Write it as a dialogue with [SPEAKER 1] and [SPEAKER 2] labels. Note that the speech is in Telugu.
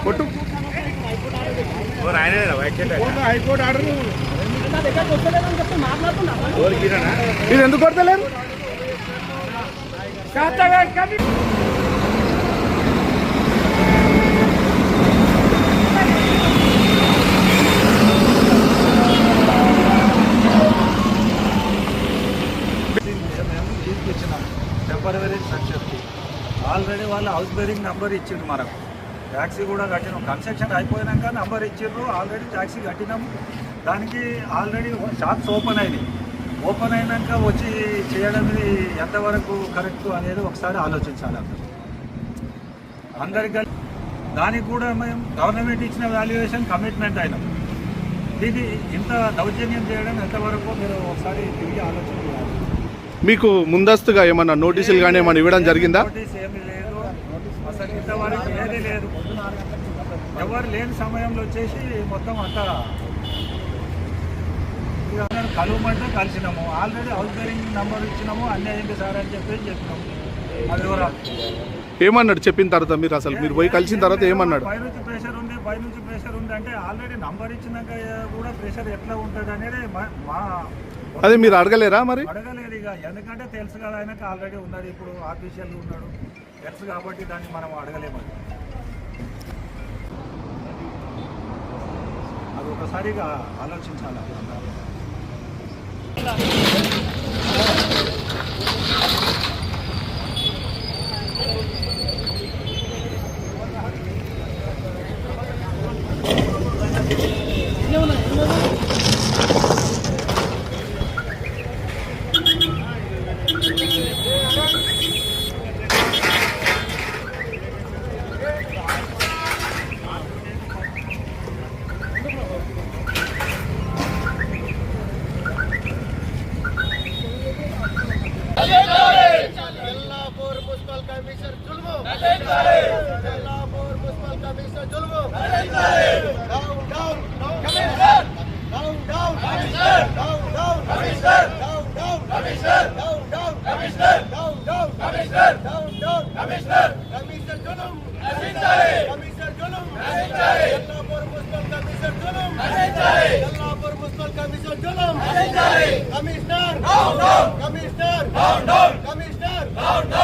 [SPEAKER 1] కొట్టు హైకోర్టు ఆర్డర్ ఇది ఎందుకు కొడతలేరు?
[SPEAKER 2] టెంపరరీ స్ట్రక్చర్కి ఆల్రెడీ వాళ్ళు హౌస్ బేరింగ్ నెంబర్ ఇచ్చిండు మనకు. ట్యాక్సీ కూడా కట్టినాం. కన్స్ట్రక్షన్ అయిపోయినాక నెంబర్ ఇచ్చిండ్రు. ఆల్రెడీ ట్యాక్సీ కట్టినాము. దానికి ఆల్రెడీ షాప్స్ ఓపెన్ అయినాయి. ఓపెన్ అయినాక వచ్చి చేయడం ఎంతవరకు కరెక్ట్ అనేది ఒకసారి ఆలోచించాలి అందరికీ. దానికి కూడా మేము గవర్నమెంట్ ఇచ్చిన వాల్యుయేషన్ కమిట్మెంట్ అయినాం. ఇది ఇంత దౌర్జన్యం చేయడం ఎంతవరకు మీరు ఒకసారి తిరిగి ఆలోచన చేయాలి.
[SPEAKER 1] మీకు ముందస్తుగా ఏమన్నా నోటీసులు కానీ ఏమన్నా ఇవ్వడం జరిగిందా?
[SPEAKER 2] నోటీస్ ఏమి లేదు, అసలు ఇంతవరకు ఏదీ లేదు. ఎవరు లేని సమయంలో వచ్చేసి మొత్తం అంతా కలవమంటే కలిసినాము. ఆల్రెడీ హౌస్ బేరింగ్ నెంబర్ ఇచ్చినాము. అన్నీ అయింది సార్ అని చెప్పినాము. అది వివరాలు
[SPEAKER 1] ఏమన్నాడు చెప్పిన తర్వాత? మీరు పోయి కలిసిన తర్వాత ఏమన్నాడు?
[SPEAKER 2] పైనుంచి ప్రెషర్ ఉంది అంటే ఆల్రెడీ నంబర్ ఇచ్చినాక కూడా ప్రెషర్ ఎట్లా ఉంటుంది అనేది మా
[SPEAKER 1] అదే మీరు అడగలేరా? మరి
[SPEAKER 2] అడగలేదు ఇక, ఎందుకంటే తెలుసు కదా ఆయనకు ఆల్రెడీ ఉన్నది. ఇప్పుడు ఆఫీషియల్ ఉన్నాడు తెలుసు కాబట్టి దాన్ని మనం అడగలేము. అది ఒకసారిగా ఆలోచించాలి.
[SPEAKER 3] Commissioner,